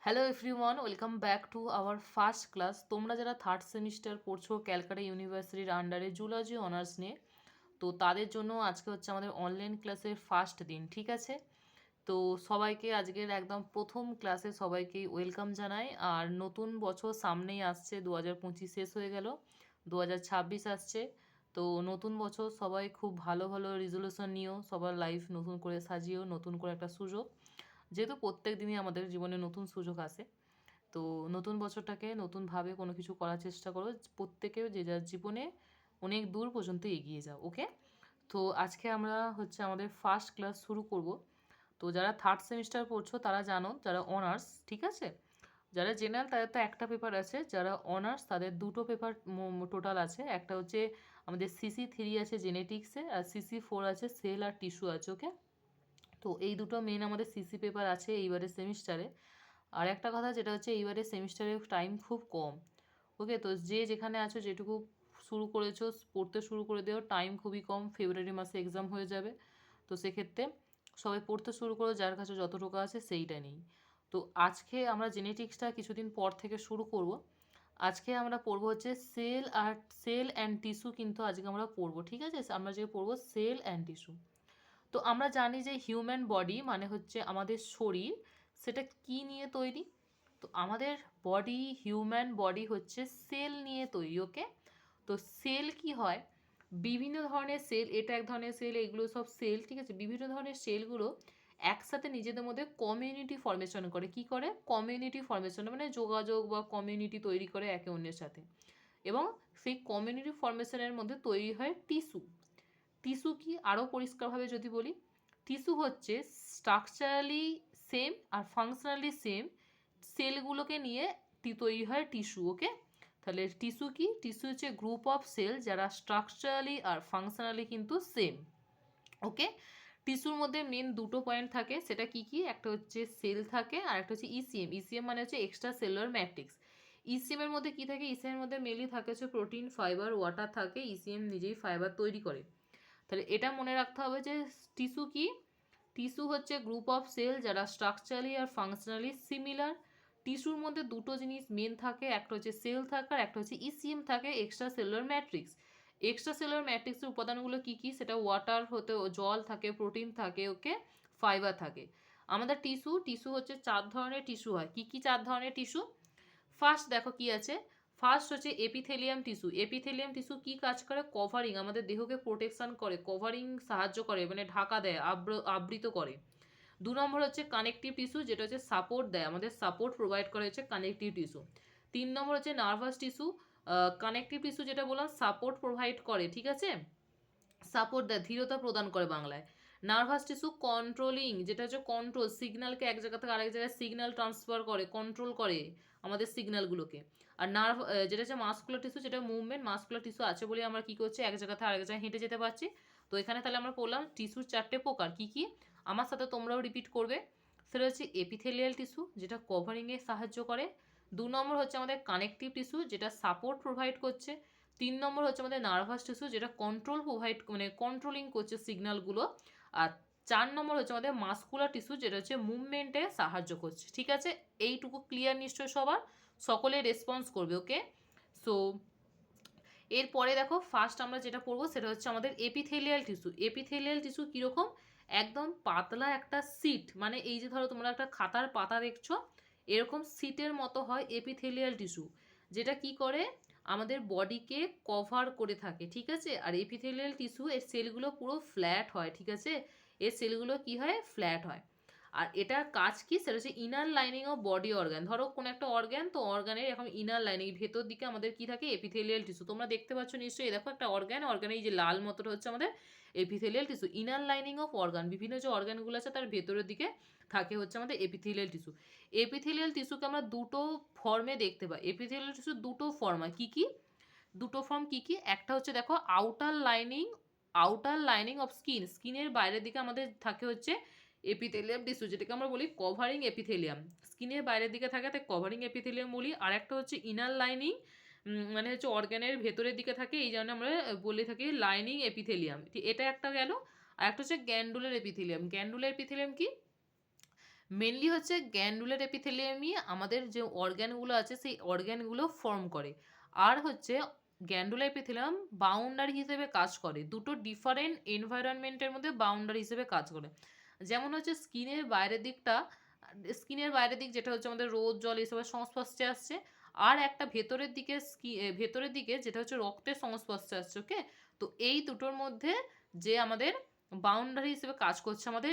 Hello everyone, welcome back to our first class. তোমরা যারা third semester পড়ছো ক্যালকাটা ইউনিভার্সিটির আন্ডারে জুলজি অনার্স নিয়ে, তো তাদের জন্য আজকে হচ্ছে আমাদের অনলাইন ক্লাসের ফার্স্ট দিন, ঠিক আছে? তো সবাইকে আজকের একদম প্রথম ক্লাসে সবাইকেই ওয়েলকাম জানাই। আর নতুন বছর সামনেই আসছে, 2025 শেষ হয়ে গেল, 2026 আসছে। তো নতুন বছর সবাই খুব ভালো ভালো রেজলিউশন নিও, সবার লাইফ নতুন করে সাজিও, নতুন করে একটা সুযোগ, যেহেতু প্রত্যেক দিনই আমাদের জীবনে নতুন সুযোগ আসে। তো নতুন বছরটাকে নতুনভাবে কোনো কিছু করার চেষ্টা করো, প্রত্যেকে যে যার জীবনে অনেক দূর পর্যন্ত এগিয়ে যাও, ওকে? তো আজকে আমরা হচ্ছে আমাদের ফার্স্ট ক্লাস শুরু করব। তো যারা থার্ড সেমিস্টার পড়ছো তারা জানো, যারা অনার্স, ঠিক আছে, যারা জেনারেল তাদের তো একটা পেপার আছে, যারা অনার্স তাদের দুটো পেপার টোটাল আছে। একটা হচ্ছে আমাদের CC3 আছে জেনেটিক্সে, আর CC4 আছে সেল আর টিস্যু আছে, ওকে? তো এই দুটো মেন আমাদের সিসি পেপার আছে এইবারের সেমিস্টারে। আর একটা কথা যেটা হচ্ছে এইবারের সেমিস্টারে টাইম খুব কম, ওকে? তো যে যেখানে আছো, যেটুকু শুরু করেছো পড়তে শুরু করে দেও, টাইম খুবই কম, ফেব্রুয়ারি মাসে এক্সাম হয়ে যাবে। তো সেক্ষেত্রে সবাই পড়তে শুরু করো, যার কাছে যতটুকু আছে সেইটা নেই। তো আজকে আমরা জেনেটিক্সটা কিছুদিন পর থেকে শুরু করব। আজকে আমরা পড়বো হচ্ছে সেল অ্যান্ড টিস্যু, কিন্তু আজকে আমরা পড়বো, ঠিক আছে? আমরা আজকে পড়বো সেল অ্যান্ড টিস্যু। তো আমরা জানি যে হিউম্যান বডি মানে হচ্ছে আমাদের শরীর, সেটা কি নিয়ে তৈরি? তো আমাদের বডি, হিউম্যান বডি হচ্ছে সেল নিয়ে তৈরি, ওকে? তো সেল কি হয়, বিভিন্ন ধরনের সেল, এটা এক ধরনের সেল, এগুলো সব সেল, ঠিক আছে? বিভিন্ন ধরনের সেলগুলো একসাথে নিজেদের মধ্যে কমিউনিটি ফর্মেশন করে। কি করে? কমিউনিটি ফর্মেশন, মানে যোগাযোগ বা কমিউনিটি তৈরি করে একে অন্যের সাথে। এবং সেই কমিউনিটি ফর্মেশনের মধ্যে তৈরি হয় টিস্যু। টিস্যু কি আরও পরিষ্কারভাবে যদি বলি, টিস্যু হচ্ছে স্ট্রাকচারালি সেম আর ফাংশনালি সেম সেলগুলোকে নিয়ে তৈরি হয় টিস্যু, ওকে? তাহলে টিস্যু কি? টিস্যু হচ্ছে গ্রুপ অফ সেল যারা স্ট্রাকচারালি আর ফাংশনালি কিন্তু সেম, ওকে? টিস্যুর মধ্যে মেন দুটো পয়েন্ট থাকে, সেটা কি কি? একটা হচ্ছে সেল থাকে আর একটা হচ্ছে ইসিএম। ইসিএম মানে হচ্ছে এক্সট্রা সেলুলার ম্যাট্রিক্স। ইসিএম এর মধ্যে কি থাকে? ইসিএম এর মধ্যে মেনলি থাকে হচ্ছে প্রোটিন, ফাইবার, ওয়াটার থাকে। ইসিএম নিজেই ফাইবার তৈরি করে। তাহলে এটা মনে রাখতে হবে যে টিস্যু কি? টিস্যু হচ্ছে গ্রুপ অফ সেল যারা স্ট্রাকচারালি আর ফাংশনালি সিমিলার। টিস্যুর মধ্যে দুটো জিনিস মেন থাকে, একটা হচ্ছে সেল থাকে আর একটা হচ্ছে ইসিএম থাকে, extra cellular matrix. Extra cellular ম্যাট্রিক্সের উপাদানগুলো কি কি? সেটা ওয়াটার হতে, জল থাকে, প্রোটিন থাকে, ওকে, ফাইবার থাকে। আমাদের টিস্যু, টিস্যু হচ্ছে 4 ধরনের টিস্যু হয়। কি কি 4 ধরনের টিস্যু? ফার্স্ট দেখো কি আছে। ফার্স্ট হচ্ছে এপিথেলিয়াম টিস্যু। এপিথেলিয়াম টিস্যু কি কাজ করে? কভারিং, আমাদের দেহকে প্রোটেকশন করে, কভারিং সাহায্য করে, মানে ঢাকা দেয়, আবৃত করে। 2 নম্বর হচ্ছে কানেকটিভ টিস্যু, যেটা হচ্ছে সাপোর্ট দেয়, আমাদের সাপোর্ট প্রোভাইড করে হচ্ছে কানেকটিভ টিস্যু। 3 নম্বর হচ্ছে নার্ভাস টিস্যু। কানেকটিভ টিস্যু যেটা বললাম সাপোর্ট প্রোভাইড করে, ঠিক আছে, সাপোর্ট দেয়, ধীরতা প্রদান করে বাংলায়। নার্ভাস টিস্যু কন্ট্রোলিং, যেটা হচ্ছে কন্ট্রোল, সিগন্যালকে এক জায়গা থেকে আরেক জায়গায় সিগন্যাল ট্রান্সফার করে, কন্ট্রোল করে আমাদের সিগন্যালগুলোকে। আর যেটা হচ্ছে মাসকুলার টিস্যু, যেটা মুভমেন্ট, মাসকুলার টিস্যু আছে বলে আমরা কি করছি, এক জায়গা থেকে আরেক জায়গায় হেঁটে যেতে পারছি। তো এখানে তাহলে আমরা পড়লাম টিস্যুর 4টে প্রকার। কি কি? আমার সাথে তোমরাও রিপিট করবে। সেটা হচ্ছে এপিথেলিয়াল টিস্যু, যেটা কভারিংয়ে সাহায্য করে। 2 নম্বর হচ্ছে আমাদের কানেকটিভ টিস্যু, যেটা সাপোর্ট প্রোভাইড করছে। 3 নম্বর হচ্ছে আমাদের নার্ভাস টিস্যু, যেটা কন্ট্রোল প্রোভাইড, মানে কন্ট্রোলিং করছে সিগন্যালগুলো। আর 4 নম্বর হচ্ছে আমাদের মাসকুলার টিস্যু, যেটা হচ্ছে মুভমেন্টে সাহায্য করছে, ঠিক আছে? এইটুকু ক্লিয়ার নিশ্চয় সবার? সকলে রেসপন্স করবে, ওকে? সো এরপরে দেখো ফার্স্ট আমরা যেটা পড়বো সেটা হচ্ছে আমাদের এপিথেলিয়াল টিস্যু। এপিথেলিয়াল টিস্যু কীরকম? একদম পাতলা একটা সিট, মানে এই যে ধরো তোমরা একটা খাতার পাতা দেখছো, এরকম সিটের মতো হয় এপিথেলিয়াল টিস্যু, যেটা কি করে? আমাদের বডিকে কভার করে থাকে, ঠিক আছে? আর এপিথেলিয়াল টিস্যু এর সেলগুলো পুরো ফ্ল্যাট হয়, ঠিক আছে? এর সেলগুলো কি হয়? ফ্ল্যাট হয়। আর এটার কাজ কি? সেটা হচ্ছে inner lining of body organ. ধরো কোনো একটা অর্গান, তো অর্গানের এখন ইনার লাইনিং, ভেতর দিকে আমাদের কি থাকে? Epithelial tissue. তোমরা দেখতে পাচ্ছ নিশ্চয়ই, দেখো একটা অর্গান, অর্গানে এই যে লাল মতোটা হচ্ছে আমাদের epithelial tissue. Inner lining of organ, বিভিন্ন যে অর্গানগুলো আছে তার ভেতরের দিকে থাকে হচ্ছে আমাদের এপিথেলিয়াল টিস্যু। এপিথেলিয়াল টিস্যুকে আমরা দুটো ফর্মে দেখতে পাই। এপিথেলিয়াল টিস্যু দুটো ফর্ম হয়। কি কি? দুটো ফর্ম কি কি? একটা হচ্ছে দেখো outer lining, outer lining of skin, স্কিনের বাইরের দিকে আমাদের থাকে হচ্ছে এপিথেলিয়াম টিস্যু, যেটাকে আমরা বলি কভারিং এপিথেলিয়াম। স্কিনের বাইরের দিকে থাকে তাই কভারিং এপিথেলিয়াম বলি। আর একটা হচ্ছে ইনার লাইনিং, মানে হচ্ছে অর্গানের ভেতরের দিকে থাকে, এই জন্য আমরা বলে থাকি লাইনিং এপিথেলিয়াম। এটা একটা গেল। আর একটা হচ্ছে গ্যান্ডুলার এপিথেলিয়াম। গ্যান্ডুলার এপিথেলিয়াম কি? মেনলি হচ্ছে গ্যান্ডুলার এপিথেলিয়ামই আমাদের যে অর্গ্যানগুলো আছে সেই অর্গ্যানগুলো ফর্ম করে। আর হচ্ছে গ্যান্ডুলার এপিথেলিয়াম বাউন্ডারি হিসেবে কাজ করে, দুটো ডিফারেন্ট এনভায়রনমেন্টের মধ্যে বাউন্ডারি হিসেবে কাজ করে। যেমন হচ্ছে স্কিনের বাইরের দিক যেটা হচ্ছে আমাদের রোদ জল এসবের সংস্পর্শে আসছে, আর একটা ভেতরের দিকে যেটা হচ্ছে রক্তের সংস্পর্শে আসছে। ওকে, তো এই দুটোর মধ্যে যে আমাদের বাউন্ডারি হিসেবে কাজ করছে আমাদের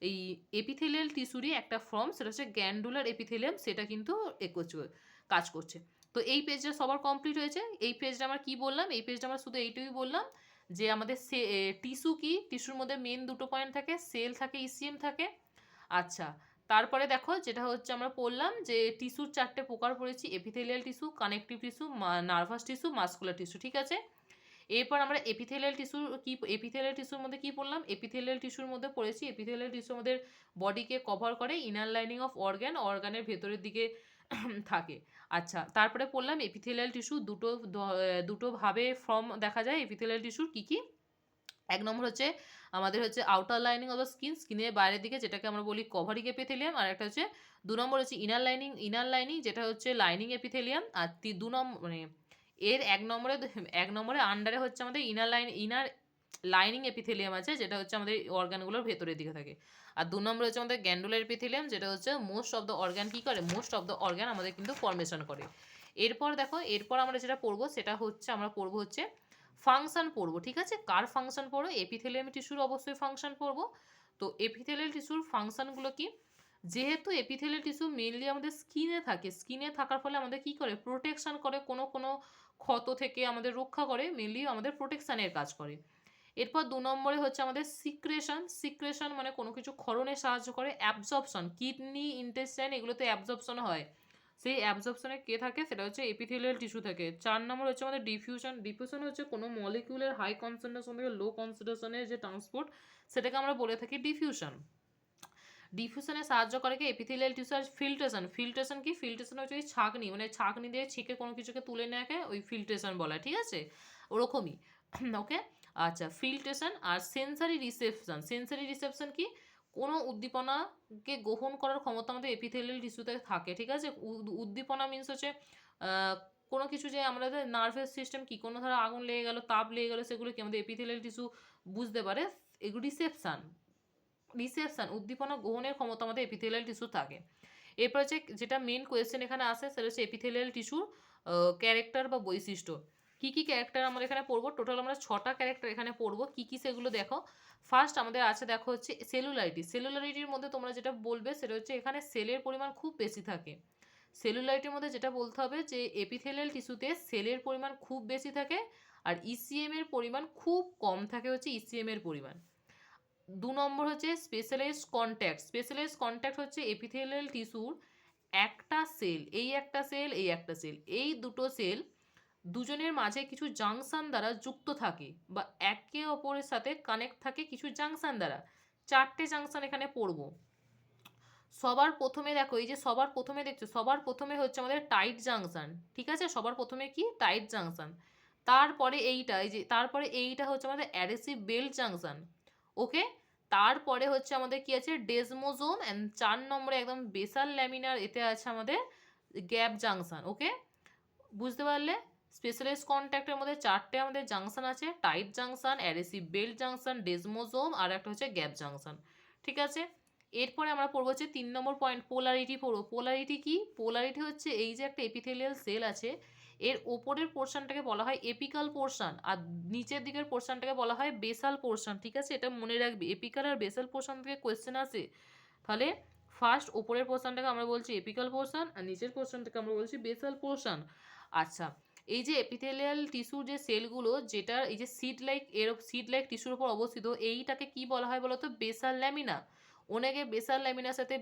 এই এপিথেলিয়াল টিস্যুরই একটা ফর্ম, সেটা হচ্ছে গ্যান্ডুলার এপিথেলিয়াম, সেটা কিন্তু কাজ করছে। তো এই পেজটা সবার কমপ্লিট হয়েছে। এই পেজটা আমরা কি বললাম, এই পেজটা আমরা শুধু এইটুকুই বললাম যে আমাদের টিস্যু কি, টিস্যুর মধ্যে মেন দুটো পয়েন্ট থাকে, সেল থাকে, ইসিএম থাকে। আচ্ছা, তারপরে দেখো যেটা হচ্ছে আমরা পড়লাম যে টিস্যুর 4টে প্রকার পড়েছি, epithelial tissue, connective tissue, nervous tissue, muscular tissue. ঠিক আছে, এরপর আমরা এপিথেলিয়াল টিস্যুর মধ্যে কি পড়লাম, এপিথেলিয়াল টিস্যুর মধ্যে পড়েছি এপিথেলিয়াল টিস্যু আমাদের বডিকে কভার করে, ইনার লাইনিং অফ অর্গানের ভেতরের দিকে থাকে। আচ্ছা, তারপরে পড়লাম এপিথেলিয়াল টিস্যু দুটো ভাবে ফর্ম দেখা যায় এপিথেলিয়াল টিস্যুর কি কি। এক নম্বর হচ্ছে আমাদের হচ্ছে আউটার লাইনিং অফ দ্য স্কিনের বাইরের দিকে, যেটাকে আমরা বলি কভারিং এপিথেলিয়াম। আর একটা হচ্ছে 2 নম্বর হচ্ছে ইনার লাইনিং যেটা হচ্ছে লাইনিং এপিথেলিয়াম। আর 2 নম্বর মানে এর 1 নম্বরে আন্ডারে হচ্ছে আমাদের ইনার লাইনিং এপিথেলিয়াম আছে, যেটা হচ্ছে আমাদের অর্গানগুলোর ভেতরের দিকে থাকে। আর 2 নম্বরে হচ্ছে আমাদের গ্যান্ডুলার এপিথেলিয়াম, যেটা হচ্ছে মোস্ট অফ দ্য অর্গান কি করে, মোস্ট অফ দ্য অর্গান আমাদের কিন্তু ফর্মেশন করে। এরপর দেখো, এরপর আমরা যেটা পড়বো সেটা হচ্ছে আমরা পড়বো হচ্ছে ফাংশন পড়বো। ঠিক আছে, কার ফাংশন পড়বো, এপিথেলিয়াম টিস্যুর অবশ্যই ফাংশন পড়বো। তো এপিথেলিয়াল টিস্যুর ফাংশনগুলো কি, যেহেতু এপিথেলিয়াল টিস্যু মেইনলি আমাদের স্কিনে থাকে, স্কিনে থাকার ফলে আমাদের কি করে, প্রোটেকশন করে, কোনো কোনো ক্ষত থেকে আমাদের রক্ষা করে, মেইনলি আমাদের প্রোটেকশানের কাজ করে। এরপর 2 নম্বরে হচ্ছে আমাদের সিক্রেশন মানে কোনো কিছু ক্ষরণে সাহায্য করে। অ্যাবজর্পশন, কিডনি ইন্টেস্টাইন এগুলোতে অ্যাবজর্পশন হয়, সেই অ্যাবজর্পশনে কে থাকে, সেটা হচ্ছে এপিথেলিয়াল টিস্যু থাকে। 4 নম্বর হচ্ছে আমাদের ডিফিউশন হচ্ছে কোনো মলিকিউলের হাই কনসেন্ট্রেশন থেকে লো কনসেন্ট্রেশনের যে ট্রান্সপোর্ট, সেটাকে আমরা বলে থাকি ডিফিউশনে সাহায্য করে কি এপিথেলিয়াল টিস্যু। আর ফিল্ট্রেশন কি, ফিল্ট্রেশন হচ্ছে ওই ছাঁকনি, মানে ছাঁকনি দিয়ে ছেঁকে কোনো কিছুকে তুলে নেওয়াকে ওই ফিল্ট্রেশন বলা হয়। ঠিক আছে, ওরকমই। ওকে, আচ্ছা, ফিল্ট্রেশন। আর সেন্সারি রিসেপশন কি, কোনো উদ্দীপনাকে গ্রহণ করার ক্ষমতা আমাদের এপিথেলিয়াল টিস্যুতে থাকে। ঠিক আছে, উদ্দীপনা মিন্স হচ্ছে কোনো কিছু যে আমাদের নার্ভাস সিস্টেম কি, কোনো ধরো আগুন লেগে গেল, তাপ লেগে গেলো, সেগুলো কি আমাদের এপিথেলিয়াল টিস্যু বুঝতে পারে, এগুলো রিসেপশন উদ্দীপনা গ্রহণের ক্ষমতা আমাদের এপিথেলিয়াল টিস্যু থাকে। এরপর হচ্ছে যেটা মেন কোয়েশ্চেন এখানে আসে, সেটা হচ্ছে এপিথেলিয়াল টিস্যুর ক্যারেক্টার বা বৈশিষ্ট্য। কি কি ক্যারেক্টার আমরা এখানে পড়বো, টোটাল আমরা 6টা ক্যারেক্টার এখানে পড়বো। কি কি সেগুলো দেখো। ফার্স্ট আমাদের আছে দেখো হচ্ছে সেলুলারিটির মধ্যে তোমরা যেটা বলবে সেটা হচ্ছে এখানে সেলের পরিমাণ খুব বেশি থাকে। সেলুলারিটির মধ্যে যেটা বলতে হবে যে এপিথেলিয়াল টিস্যুতে সেলের পরিমাণ খুব বেশি থাকে, আর ইসিএম এর পরিমাণ খুব কম থাকে, হচ্ছে ইসিএম এর পরিমাণ। 2 নম্বর হচ্ছে স্পেশালাইজড কন্ট্যাক্ট হচ্ছে এপিথেলিয়াল টিস্যুর একটা সেল, এই দুটো সেল দুজনের মাঝে কিছু জাংশন দ্বারা যুক্ত থাকে বা একে অপরের সাথে কানেক্ট থাকে কিছু জাংশন দ্বারা। 4টে জাংশন এখানে পড়বো। সবার প্রথমে দেখো, এই যে সবার প্রথমে দেখছো, সবার প্রথমে হচ্ছে আমাদের টাইট জাংশন। ঠিক আছে, সবার প্রথমে কি, টাইট জাংশন। তারপরে এইটা হচ্ছে আমাদের অ্যাডহেসিভ বেল্ট জাংশন। ওকে, তারপরে হচ্ছে আমাদের কি আছে, ডেসমোজোম, অ্যান্ড 4 নম্বরে একদম বেসাল ল্যামিনার এতে আছে আমাদের গ্যাপ জাংশন। ওকে, বুঝতে পারলে, স্পেশালাইজড কন্ট্যাক্টের মধ্যে 4টে আমাদের জাংশন আছে, tight junction, adhesive belt junction, desmosome, আর একটা হচ্ছে গ্যাপ জাংশন। ঠিক আছে, এরপরে আমরা পড়বো হচ্ছে 3 নম্বর পয়েন্ট, পোলারিটি পড়বো। পোলারিটি কি, পোলারিটি হচ্ছে এই যে একটা এপিথেলিয়াল সেল আছে, এর ওপরের পোর্শনটাকে বলা হয় এপিকাল পোর্শন, আর নিচের দিকের পোর্শনটাকে বলা হয় বেসাল পোর্শন। ঠিক আছে, এটা মনে রাখবি, এপিকাল আর বেসাল পোর্শন থেকে কোয়েশ্চেন আসে। তাহলে ফার্স্ট ওপরের পোর্শনটাকে আমরা বলছি এপিকাল পোর্শন, আর নিচের পোর্শনটাকে আমরা বলছি বেসাল পোর্শন। আচ্ছা, এই যে এপিথেলিয়াল টিস্যুর যে সেলগুলো, যেটা এই যে সিড লাইক টিস্যুর উপর অবস্থিত, এইটাকে কি বলা হয় বলতো, বেসাল ল্যামিনা। অনেকে বেসাল ল্যামিনার সাথে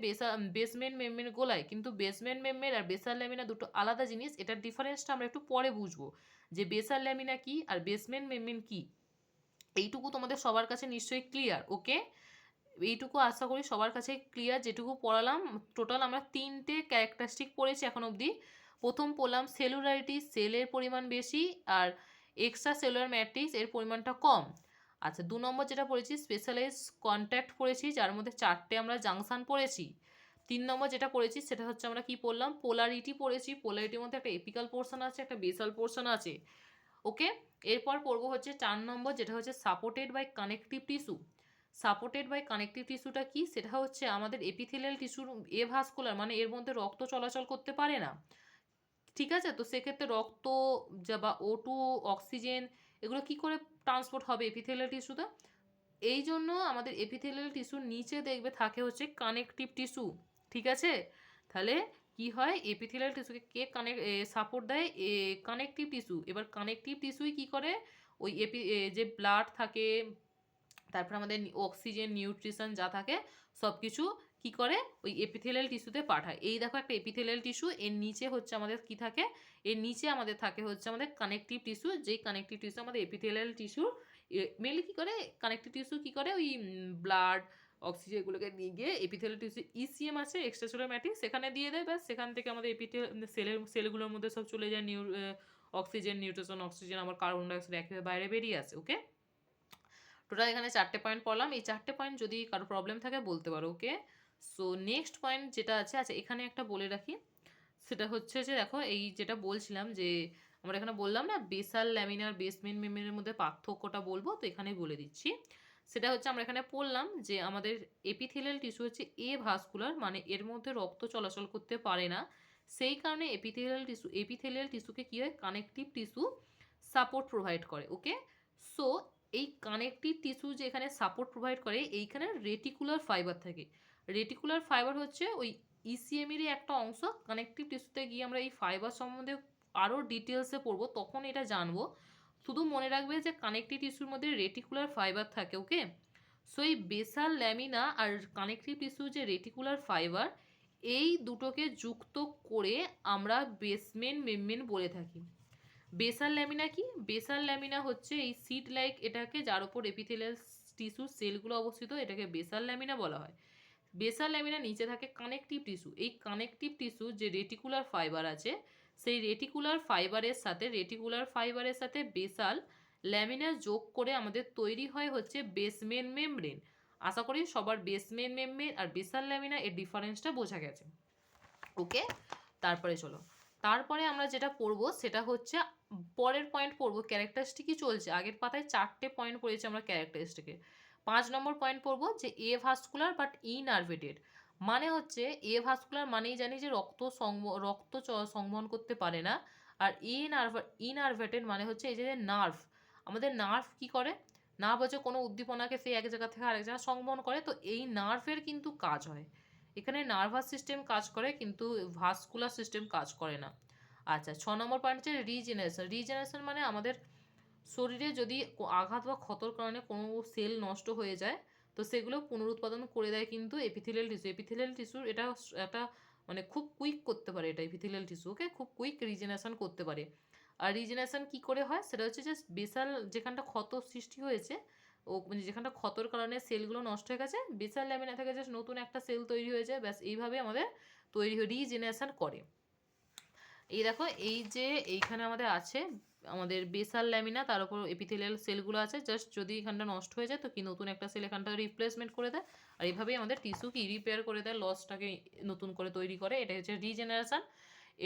বেসমেন্ট মেমব্রেন গোলায়, কিন্তু বেসমেন্ট মেমব্রেন আর বেসাল ল্যামিনা দুটো আলাদা জিনিস। এটার ডিফারেন্সটা আমরা একটু পরে বুঝবো, যে বেসাল ল্যামিনা কি আর বেসমেন্ট মেমব্রেন কি। এইটুকু তোমাদের সবার কাছে নিশ্চয়ই ক্লিয়ার। ওকে, এইটুকু আশা করি সবার কাছে ক্লিয়ার। যেটুকু পড়ালাম, টোটাল আমরা 3টে ক্যারেক্টারিস্টিক পড়েছি এখন অবধি। প্রথম পড়লাম সেলুলারিটি, সেলের পরিমাণ বেশি, আর এক্সট্রা সেলুলার ম্যাট্রিক্স এর পরিমাণটা কম। আচ্ছা 2 নম্বর যেটা পড়েছি স্পেশালাইজ কন্ট্যাক্ট পড়েছি, যার মধ্যে 4টে আমরা জাংশন পড়েছি। 3 নম্বর যেটা পড়েছি সেটা হচ্ছে আমরা কি পড়লাম, পোলারিটি পড়েছি। পোলারিটির মধ্যে একটা এপিক্যাল পোর্শন আছে, একটা বেসাল পোর্শন আছে। ওকে, এরপর পড়বো হচ্ছে 4 নম্বর, যেটা হচ্ছে supported by connective tissue. Supported by connective টিস্যুটা কি, সেটা হচ্ছে আমাদের এপিথেলিয়াল টিস্যুর এভাস্কুলার, মানে এর মধ্যে রক্ত চলাচল করতে পারে না, ঠিক আছে। তো সেক্ষেত্রে রক্ত বা O2 অক্সিজেন এগুলো কি করে ট্রান্সপোর্ট হবে এপিথেলিয়াল টিস্যুতে, এই জন্য আমাদের এপিথেলিয়াল টিস্যুর নিচে দেখবে থাকে হচ্ছে কানেকটিভ টিস্যু, ঠিক আছে। তাহলে কি হয়, এপিথেলিয়াল টিস্যুকে কে কানেক্ট সাপোর্ট দেয়, কানেকটিভ টিস্যু। এবার কানেকটিভ টিস্যুই কি করে, ওই যে ব্লাড থাকে, তারপর আমাদের অক্সিজেন নিউট্রিশন যা থাকে সব কিছু কি করে ওই এপিথেলিয়াল টিস্যুতে পাঠায়। এই দেখো একটা এপিথেলিয়াল টিস্যু, এর নিচে হচ্ছে আমাদের কি থাকে, এর নিচে আমাদের থাকে হচ্ছে আমাদের কানেকটিভ টিস্যু, যেই কানেকটিভ টিস্যু আমাদের এপিথেলিয়াল টিস্যু মেনলি কি করে, কানেকটিভ টিস্যু কি করে ওই ব্লাড অক্সিজেন এগুলোকে নিয়ে গিয়ে এপিথেলিয়াল টিস্যু ইসিএম আছে এক্সট্রাসেলুলার ম্যাট্রিক্স, সেখানে দিয়ে দেয়, ব্যাস সেখান থেকে আমাদের সেলগুলোর মধ্যে সব চলে যায়, অক্সিজেন নিউট্রিশন অক্সিজেন আবার কার্বন ডাইঅক্সাইড একেবারে বাইরে বেরিয়ে আসে। ওকে, টোটাল এখানে 4টে পয়েন্ট পড়লাম। এই 4টে পয়েন্ট যদি কারো প্রবলেম থাকে বলতে পারো। ওকে, সো নেক্সট পয়েন্ট যেটা আছে, আচ্ছা এখানে একটা বলে রাখি, সেটা হচ্ছে যে দেখো এই যেটা বলছিলাম যে আমরা এখানে বললাম না বেসাল ল্যামিনার বেসমেন্ট মেমব্রেনের মধ্যে পার্থক্যটা বলবো, তো এখানেই বলে দিচ্ছি। সেটা হচ্ছে আমরা এখানে পড়লাম যে আমাদের এপিথেলিয়াল টিস্যু হচ্ছে এ ভাস্কুলার, মানে এর মধ্যে রক্ত চলাচল করতে পারে না, সেই কারণে এপিথেলিয়াল টিস্যুকে কী হয়, কানেকটিভ টিস্যু সাপোর্ট প্রোভাইড করে। ওকে, সো এই কানেকটিভ টিস্যু যে এখানে সাপোর্ট প্রোভাইড করে, এইখানে রেটিকুলার ফাইবার থাকে। রেটিকুলার ফাইবার হচ্ছে ওই ইসিএমেরই একটা অংশ। কানেকটিভ টিস্যুতে গিয়ে আমরা এই ফাইবার সম্বন্ধে আরও ডিটেলসে পড়বো, তখন এটা জানবো। শুধু মনে রাখবে যে কানেকটিভ টিস্যুর মধ্যে রেটিকুলার ফাইবার থাকে। ওকে, সো এই বেসাল ল্যামিনা আর কানেকটিভ টিস্যু যে রেটিকুলার ফাইবার, এই দুটোকে যুক্ত করে আমরা বেসমেন্ট মেমব্রেন বলে থাকি। বেসাল ল্যামিনা কি, বেসাল ল্যামিনা হচ্ছে এই সিট লাইক এটাকে, যার উপর এপিথেলিয়াল টিস্যু সেলগুলো অবস্থিত, এটাকে বেসাল ল্যামিনা বলা হয়। বেসাল ল্যামিনা নিচে থাকে কানেকটিভ টিস্যু। এই কানেকটিভ টিস্যু যে রেটিকুলার ফাইবার আছে, সেই রেটিকুলার ফাইবারের সাথে বেসাল ল্যামিনা যোগ করে আমাদের তৈরি হয় হচ্ছে বেসমেন্ট মেমব্রেন। আশা করি সবার বেসমেন্ট মেমব্রেন আর বেসাল ল্যামিনা এর ডিফারেন্সটা বোঝা গেছে। ওকে, তারপরে চলো, তারপরে আমরা যেটা পড়বো সেটা হচ্ছে পরের পয়েন্ট পড়বো, ক্যারেক্টারিস্টিকই চলছে। আগের পাতায় 4টে পয়েন্ট পড়েছি আমরা ক্যারেক্টারিস্টিকে। 5 নম্বর পয়েন্ট পড়বো যে এ ভাস্কুলার বাট ইনআরভেটেড, মানে হচ্ছে এ ভাস্কুলার মানেই জানি যে রক্ত সংবহন করতে পারে না, আর ইনআরভেটেড মানে হচ্ছে এই যে নার্ভ, আমাদের নার্ভ কি করে, নার্ভ হচ্ছে কোনো উদ্দীপনাকে সেই এক জায়গা থেকে আরেক জায়গা সংবহন করে, তো এই নার্ভের কিন্তু কাজ হয় এখানে, নার্ভাস সিস্টেম কাজ করে কিন্তু ভাস্কুলার সিস্টেম কাজ করে না। আচ্ছা 6 নম্বর পয়েন্ট হচ্ছে রিজেনারেশন। রিজেনারেশন মানে আমাদের শরীরে যদি আঘাত বা ক্ষতর কারণে কোনো সেল নষ্ট হয়ে যায়, তো সেগুলো পুনরুৎপাদন করে দেয় কিন্তু এপিথেলিয়াল টিস্যুর এটা একটা মানে খুব কুইক করতে পারে এটা এপিথেলিয়াল টিস্যু। ওকে, খুব কুইক রিজেনারেশন করতে পারে। আর রিজেনারেশন কি করে হয় সেটা হচ্ছে জাস্ট বেসাল যেখানটা ক্ষত সৃষ্টি হয়েছে, ও মানে যেখানটা ক্ষতর কারণে সেলগুলো নষ্ট হয়ে গেছে, বেসাল ল্যামিনা থেকে জাস্ট নতুন একটা সেল তৈরি হয়ে যায়, ব্যাস এইভাবে আমাদের তৈরি হয়ে রিজেনারেশন করে। এই দেখো এই যে এইখানে আমাদের আছে আমাদের বেসাল ল্যামিনা, তার উপর এপিথেলিয়াল সেলগুলো আছে, জাস্ট যদি এখানটা নষ্ট হয়ে যায় তো কি নতুন একটা সেল এখানটা রিপ্লেসমেন্ট করে দেয়, আর এইভাবেই আমাদের টিস্যু কি রিপেয়ার করে দেয়, লসটাকে নতুন করে তৈরি করে, এটা হচ্ছে রিজেনারেশন।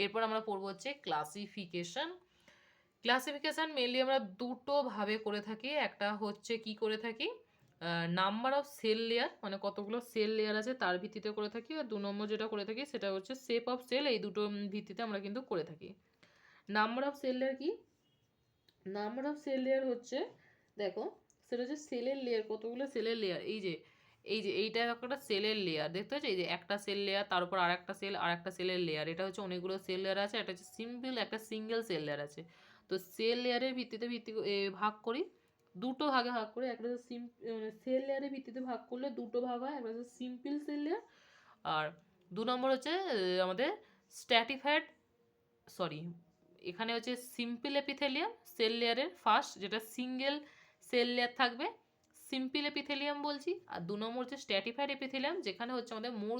এরপর আমরা পড়বো হচ্ছে ক্লাসিফিকেশন। ক্লাসিফিকেশান মেনলি আমরা দুটো ভাবে করে থাকি, একটা হচ্ছে কি করে থাকি নাম্বার অফ সেল লেয়ার, মানে কতগুলো সেল লেয়ার আছে তার ভিত্তিতে করে থাকি, আর 2 নম্বর যেটা করে থাকি সেটা হচ্ছে শেপ অফ সেল, এই দুটো ভিত্তিতে আমরা কিন্তু করে থাকি। নাম্বার অফ সেল লেয়ার কি, নাম্বার অফ সেল লেয়ার হচ্ছে দেখো সেটা হচ্ছে সেলের লেয়ার, কতগুলো সেলের লেয়ার, এই যে এইটা একটা সেলের লেয়ার দেখতে পাচ্ছ, এই যে একটা সেল লেয়ার, তার উপর আর একটা সেলের লেয়ার, এটা হচ্ছে অনেকগুলো সেল লেয়ার আছে, এটা হচ্ছে একটা সিঙ্গেল সেল লেয়ার আছে। তো সেল লেয়ারের ভিত্তিতে ভাগ করি, দুটো ভাগে ভাগ করি, একটা হচ্ছে সেল লেয়ারের ভিত্তিতে ভাগ করলে দুটো ভাগ হয়, একটা হচ্ছে সিম্পল সেল লেয়ার, আর 2 নম্বর হচ্ছে আমাদের স্ট্র্যাটিফাইড, সরি এখানে হচ্ছে সিম্পল এপিথেলিয়াম সেল লেয়ারের ফার্স্ট যেটা সিঙ্গেল সেল লেয়ার থাকবে, সিম্পল এপিথেলিয়াম বলছি, আর 2 নম্বর হচ্ছে স্ট্র্যাটিফাইড এপিথেলিয়াম, যেখানে হচ্ছে আমাদের more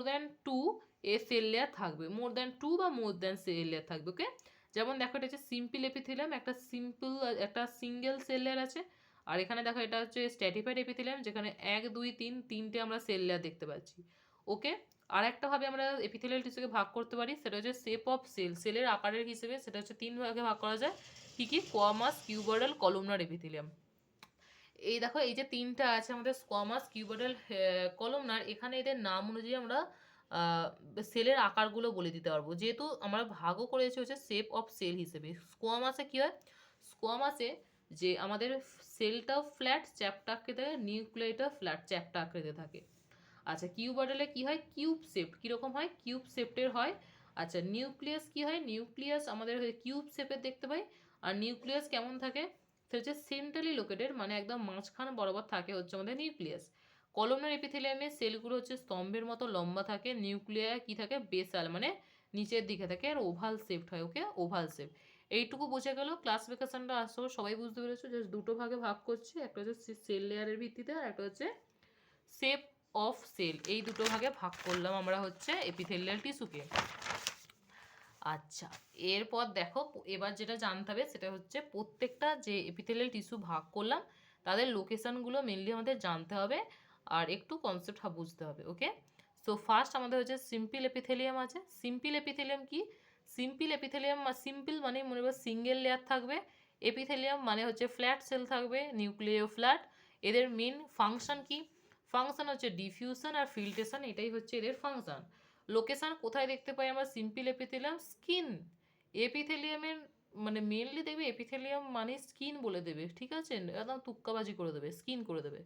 than two cell layer থাকবে, মোর দ্যান টু বা মোর দ্যান সেল লেয়ার থাকবে। ওকে, যেমন দেখো এটা হচ্ছে সিম্পল এপিথেলিয়াম, একটা সিঙ্গেল সেল লেয়ার আছে, আর এখানে দেখো এটা হচ্ছে স্ট্র্যাটিফাইড এপিথেলিয়াম, যেখানে 1 2 3 তিনটে আমরা সেল লেয়ার দেখতে পাচ্ছি। ওকে, আর একটা ভাবে আমরা এপিথেলিয়াল টিস্যুকে ভাগ করতে পারি, সেটা হচ্ছে শেপ অফ সেল, সেলের আকারের হিসেবে, সেটা হচ্ছে 3 ভাগে ভাগ করা যায়। কি কি? Squamous, cuboidal, columnar epithelium. এই দেখো এই যে তিনটা আছে আমাদের, স্কোয়ামাস, কিউবয়েডাল, কলমনার, এখানে এদের নাম অনুযায়ী আমরা সেলের আকারগুলো বলে দিতে পারবো, যেহেতু আমরা ভাগও করেছি হচ্ছে শেপ অফ সেল হিসেবে। স্কোয়ামাসে কি হয়? স্কোয়ামাসে যে আমাদের সেলটা ফ্ল্যাট চ্যাপ্টা আকৃতিতে থাকে, নিউক্লিয়াসটা ফ্ল্যাট চ্যাপ্টা আকৃতিতে থাকে। আচ্ছা, কিউবয়েডালে কি হয়? Cube shape. কীরকম হয়? কিউব শেপের হয়। আচ্ছা, নিউক্লিয়াস কি হয়? নিউক্লিয়াস আমাদের কিউব শেপের দেখতে পাই। আর নিউক্লিয়াস কেমন থাকে? সেটা হচ্ছে সেন্ট্রালি লোকেটেড, মানে একদম মাঝখান বরাবর থাকে হচ্ছে আমাদের নিউক্লিয়াস। কলমনার এপিথেলিয়ামে সেলগুলো হচ্ছে স্তম্ভের মতো লম্বা থাকে, নিউক্লিয়ার কি থাকে? বেসাল, মানে নিচের দিকে থাকে, আর ওভাল শেপড হয়। ওকে, ওভাল শেপ। এইটুকু বোঝা গেল। ক্লাসিফিকেশনটা আসলে সবাই বুঝতে পেরেছো, জাস্ট দুটো ভাগে ভাগ করছি, একটা হচ্ছে সেল লেয়ারের ভিত্তিতে, আর একটা হচ্ছে শেপ অফ সেল। এই দুটো ভাগে ভাগ করলাম আমরা হচ্ছে এপিথেলিয়াল টিস্যুকে। আচ্ছা, এরপর দেখো এবার যেটা জানতে হবে সেটা হচ্ছে প্রত্যেকটা যে এপিথেলিয়াল টিস্যু ভাগ করলাম তাদের লোকেশনগুলো মেনলি আমাদের জানতে হবে, আর একটু কনসেপ্ট বুঝতে হবে। ওকে, সো ফার্স্ট আমাদের হচ্ছে সিম্পল এপিথেলিয়াম আছে। সিম্পল এপিথেলিয়াম কি? সিম্পল এপিথেলিয়াম, সিম্পল মানে মনে করো সিঙ্গেল লেয়ার থাকবে, এপিথেলিয়াম মানে হচ্ছে ফ্ল্যাট সেল থাকবে, নিউক্লিয় ফ্ল্যাট। এদের মেন ফাংশন কি? ফাংশন হচ্ছে ডিফিউশন আর ফিল্ট্রেশন, এটাই হচ্ছে এদের ফাংশন। লোকেশন কোথায় দেখতে পাই আমরা সিম্পল এপিথেলিয়াম? স্কিন। এপিথেলিয়ামের মানে মেনলি দেখবে এপিথেলিয়াম মানে স্কিন বলে দেবে, ঠিক আছে, একদম তুক্কাবাজি করে দেবে, স্কিন করে দেবে।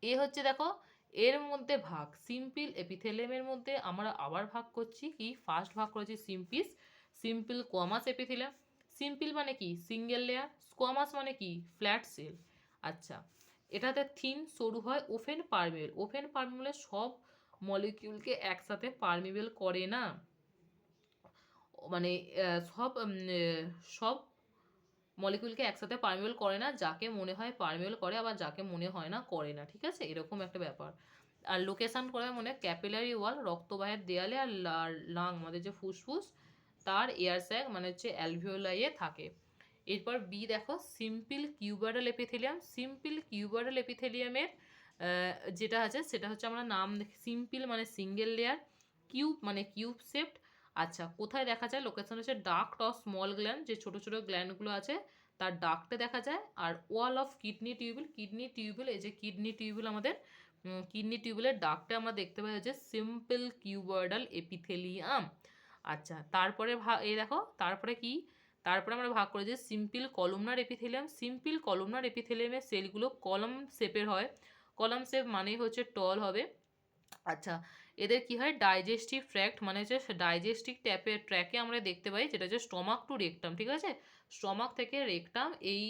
এ হচ্ছে দেখো এর মধ্যে ভাগ, সিম্পল এপিথেলিয়ামের মধ্যে আমরা আবার ভাগ করছি কি? ফার্স্ট ভাগ করেছি সিম্পিস, সিম্পল কোয়ামাস এপিথেলিয়াম। সিম্পল মানে কি? Single layer. স্কোয়ামাস মানে কি? Flat sell. আচ্ছা, এটাতে থিন সরু হয়, ওপেন পারমেবল। ওপেন পারমেবলে সব মলিকিউলকে একসাথে পারমিবল করে না, মানে সব মলিকিউলকে একসাথে পারমিবল করে না, যাকে মনে হয় পারমিবল করে, আবার যাকে মনে হয় না করে না, ঠিক আছে, এরকম একটা ব্যাপার। আর লোকেশন করে মনে ক্যাপিলারি ওয়াল, রক্তবাহের দেয়ালে, আর লাং আমাদের যে ফুসফুস, তার এয়ার স্যাক মানে হচ্ছে অ্যালভিওলাইয়ে থাকে। এরপর বি দেখো simple cuboidal epithelium. Simple cuboidal এপিথেলিয়ামের যেটা আছে সেটা হচ্ছে আমরা নাম সিম্পল মানে সিঙ্গেল লেয়ার, কিউব মানে কিউব শেপড। আচ্ছা, কোথায় দেখা যায়? লোকেশন হচ্ছে ডাক্ট অফ স্মল গ্ল্যান্ড, যে ছোটো ছোটো গ্ল্যান্ডগুলো আছে তার ডাক্টে দেখা যায়। আর wall of kidney tubule, kidney tubule, এই যে কিডনি টিউবুল আমাদের কিডনি টিউবুলের ডাক্টে আমরা দেখতে পাই হচ্ছে সিম্পল কিউবয়েডাল এপিথেলিয়াম। আচ্ছা, তারপরে এই দেখো তারপরে কি? তারপরে আমরা ভাগ করে যে সিম্পল কলমনার এপিথেলিয়াম। সিম্পল কলমনার এপিথেলিয়ামের সেলগুলো কলম শেপের হয়। কলম শেপ মানেই হচ্ছে টল হবে। আচ্ছা, এদের কি হয়? ডাইজেস্টিভ ট্র্যাক্ট মানে হচ্ছে ডাইজেস্টিভ ট্র্যাকে আমরা দেখতে পাই, যেটা হচ্ছে স্টমাক টু রেকটাম, ঠিক আছে, স্টমাক থেকে রেকটাম, এই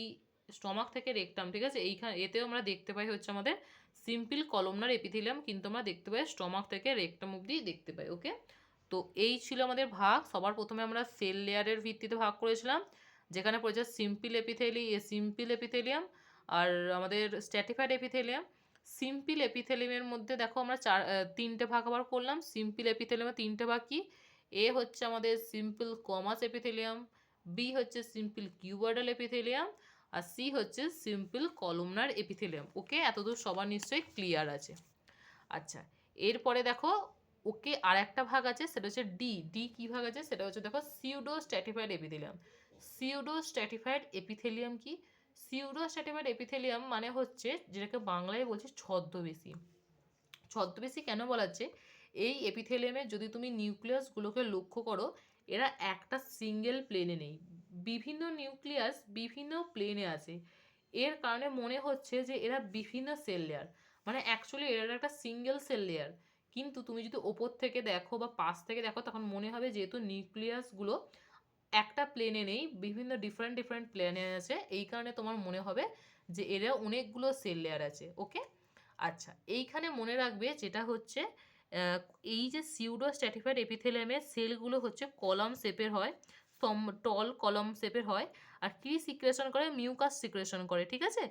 স্টমাক থেকে রেকটাম, ঠিক আছে, এইখানে এতেও আমরা দেখতে পাই হচ্ছে আমাদের সিম্পল কলমনার এপিথেলিয়াম, কিন্তু আমরা দেখতে পাই স্টমাক থেকে রেকটাম অবধি দেখতে পাই। ওকে, তো এই ছিল আমাদের ভাগ। সবার প্রথমে আমরা সেল লেয়ারের ভিত্তিতে ভাগ করেছিলাম, যেখানে পড়েছে সিম্পল এপিথেলিয়াম আর আমাদের স্ট্র্যাটিফাইড এপিথেলিয়াম। সিম্পল এপিথেলিয়ামের মধ্যে দেখো আমরা তিনটে ভাগ আবার করলাম। সিম্পল এপিথেলিয়ামের তিনটে ভাগ কি? এ হচ্ছে আমাদের সিম্পল কমাস এপিথেলিয়াম, বি হচ্ছে সিম্পল কিউবয়েডাল এপিথেলিয়াম, আর সি হচ্ছে সিম্পল কলমনার এপিথেলিয়াম। ওকে, এতদূর সবার নিশ্চয়ই ক্লিয়ার আছে। আচ্ছা, এরপরে দেখো ওকে আর একটা ভাগ আছে, সেটা হচ্ছে ডি। ডি কি ভাগ আছে? সেটা হচ্ছে দেখো pseudo stratified epithelium. Pseudo stratified epithelium কি? সিউডো স্ট্র্যাটিফাইড এপিথেলিয়াম মানে হচ্ছে যেটাকে বাংলায় বলছি ছদ্মবেশী। ছদ্মবেশী কেন বলা হচ্ছে? এই এপিথেলিয়ামে যদি তুমি নিউক্লিয়াসগুলোকে লক্ষ্য করো, এরা একটা সিঙ্গেল প্লেনে নেই, বিভিন্ন নিউক্লিয়াস বিভিন্ন প্লেনে আছে। এর কারণে মনে হচ্ছে যে এরা বিভিন্ন সেল লেয়ার, মানে অ্যাকচুয়ালি এরা একটা সিঙ্গেল সেল লেয়ার, কিন্তু তুমি যদি ওপর থেকে দেখো বা পাশ থেকে দেখো তখন মনে হবে যেহেতু নিউক্লিয়াসগুলো একটা প্লেনে নেই, বিভিন্ন ডিফারেন্ট ডিফারেন্ট প্লেনে আছে, এই কারণে তোমার মনে হবে যে এরা অনেকগুলো সেল লেয়ার আছে। ওকে, আচ্ছা, এইখানে মনে রাখবে যেটা হচ্ছে এই যে সিউডো স্ট্র্যাটিফাইড এপিথেলিয়ামের সেলগুলো হচ্ছে কলাম শেপের হয়, টল কলম শেপের হয়। আর কি সিক্রেশন করে? মিউকাস সিক্রেশন করে, ঠিক আছে,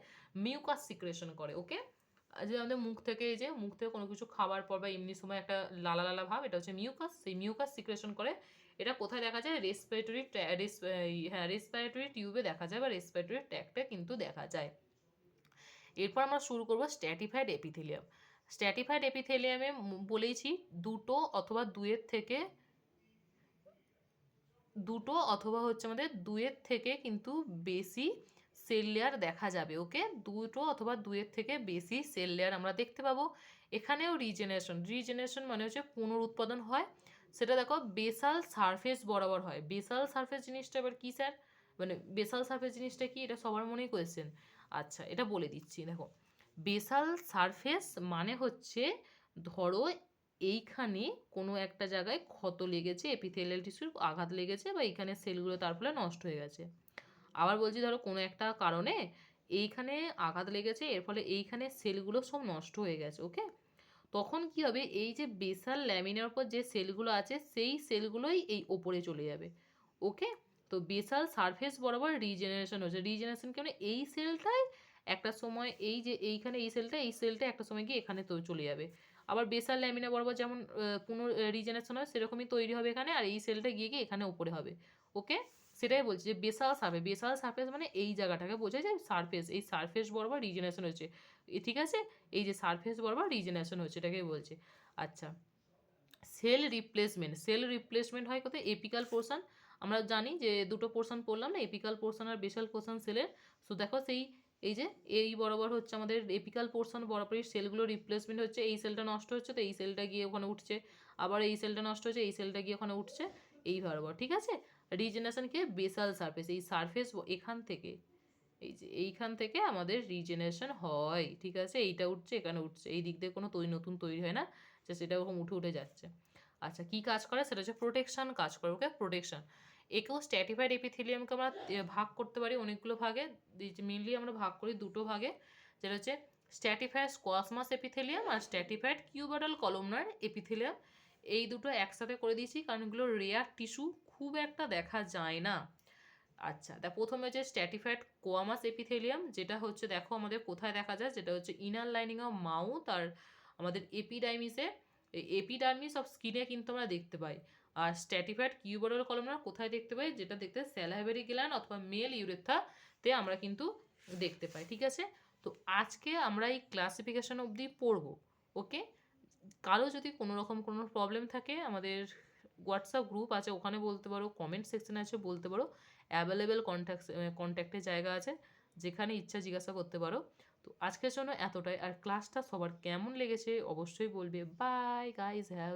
মিউকাস সিক্রেশন করে। ওকে, যে আমাদের মুখ থেকে, এই যে মুখ থেকে কোনো কিছু খাবার পর বা এমনি সময় একটা লালা লালা ভাব, এটা হচ্ছে মিউকাস, সেই মিউকাস সিক্রেশন করে। এটা কোথায় দেখা যায়? রেসপিরেটরি টিউবে দেখা যায়, বা রেসপিরেটরি ট্র্যাক্টে কিন্তু দেখা যায়। এরপর আমরা শুরু করব স্ট্র্যাটিফাইড এপিথেলিয়াম। স্ট্র্যাটিফাইড এপিথেলিয়ামে বলেইছি দুটো অথবা দুয়ের থেকে কিন্তু বেশি সেল লেয়ার দেখা যাবে। ওকে, দুটো অথবা দুয়ের থেকে বেশি সেল লেয়ার আমরা দেখতে পাবো। এখানেও রিজেনারেশন মানে হচ্ছে পুনরুৎপাদন হয়। সেটা দেখো বেসাল সারফেস বরাবর হয়। বেসাল সারফেস জিনিসটা এবার কি স্যার, মানে বেসাল সারফেস জিনিসটা কি, এটা সবার মনেই কোয়েশ্চেন। আচ্ছা, এটা বলে দিচ্ছি। দেখো, বেসাল সারফেস মানে হচ্ছে, ধরো এইখানে কোনো একটা জায়গায় ক্ষত লেগেছে, এপিথেলিয়াল টিস্যুর আঘাত লেগেছে, বা এইখানে সেলগুলো তার ফলে নষ্ট হয়ে গেছে। আবার বলছি, ধরো কোনো একটা কারণে এইখানে আঘাত লেগেছে, এর ফলে এইখানে সেলগুলো সব নষ্ট হয়ে গেছে। ওকে, তখন কি হবে, এই যে বেসাল ল্যামিনার উপর যে সেলগুলো আছে সেই সেলগুলোই এই ওপরে চলে যাবে। ওকে, তো বেসাল সারফেস বরাবর রিজেনারেশন হচ্ছে। রিজেনারেশন কেন, এই সেলটাই একটা সময় এইখানে এই সেলটা একটা সময় গিয়ে এখানে তো চলে যাবে। আবার বেসাল ল্যামিনা বরাবর যেমন রিজেনারেশন হয়, সেরকমই তৈরি হবে এখানে, আর এই সেলটা গিয়ে গিয়ে এখানে উপরে হবে। ওকে, সেটাই বলছি যে বেসাল সারফেস মানে এই জায়গাটাকে বোঝায় যে সারফেস, এই সারফেস বরাবর রিজেনারেশন হচ্ছে। ঠিক আছে, এই যে সারফেস বরাবর রিজেনারেশন হচ্ছে এটাকেই বলছে। আচ্ছা, সেল রিপ্লেসমেন্ট হয় কোথায়, এপিক্যাল পোর্শন। আমরা জানি যে দুটো পোর্শন পড়লাম না, এপিক্যাল পোর্শন আর বেসাল পোর্শন সেলের। সো দেখো এই যে এই বরাবর হচ্ছে আমাদের এপিক্যাল পোর্শন বরাবরই সেলগুলো রিপ্লেসমেন্ট হচ্ছে। এই সেলটা নষ্ট হচ্ছে তো এই সেলটা গিয়ে ওখানে উঠছে, আবার এই সেলটা নষ্ট হচ্ছে, এই সেলটা গিয়ে ওখানে উঠছে, এই বরাবর। ঠিক আছে, রিজেনারেশন কি, বেসাল সারফেস, এই সারফেস এখান থেকে, এই যে এইখান থেকে আমাদের রিজেনারেশন হয়। ঠিক আছে, এইটা উঠছে, এখানে উঠছে, এই দিক দিয়ে কোনো নতুন তৈরি হয় না, যে সেটা ওরকম উঠে উঠে যাচ্ছে। আচ্ছা, কি কাজ করে, সেটা হচ্ছে প্রোটেকশন কাজ করে। ওকে, প্রোটেকশন। একেও স্ট্র্যাটিফাইড এপিথেলিয়ামকে আমরা ভাগ করতে পারি অনেকগুলো ভাগে। মেনলি আমরা ভাগ করি দুটো ভাগে, যেটা হচ্ছে স্ট্র্যাটিফাইড স্কোয়াসমাস এপিথেলিয়াম আর স্ট্র্যাটিফাইড কিউবাটাল কলমনার এপিথেলিয়াম। এই দুটো একসাথে করে দিয়েছি কারণ এগুলো রেয়ার টিস্যু, খুব একটা দেখা যায় না। আচ্ছা, প্রথমে যে স্ট্র্যাটিফাইড কোয়ামাস এপিথেলিয়াম, যেটা হচ্ছে দেখো আমাদের কোথায় দেখা যায়, যেটা হচ্ছে ইনার লাইনিং অফ মাউথ আর আমাদের এপিডার্মিস অফ স্কিনে কিন্তু আমরা দেখতে পাই। আর স্ট্র্যাটিফাইড কিউবাটাল কলমনার কোথায় দেখতে পাই, যেটা দেখতে স্যালাইভারি গ্ল্যান্ড অথবা মেল ইউরেথ্রাতে আমরা কিন্তু দেখতে পাই। ঠিক আছে, তো আজকে আমরা এই ক্লাসিফিকেশন অবধি পড়বো। ওকে, কারো যদি কোনো রকম কোনো প্রবলেম থাকে, আমাদের হোয়াটসঅ্যাপ গ্রুপ আছে, ওখানে বলতে পারো, কমেন্ট সেকশন আছে, বলতে পারো। অ্যাভেলেবেল কন্ট্যাক্টের জায়গা আছে, যেখানে ইচ্ছা জিজ্ঞাসা করতে পারো। তো আজকের জন্য এতটাই। আর ক্লাসটা সবার কেমন লেগেছে অবশ্যই বলবে। By guys, have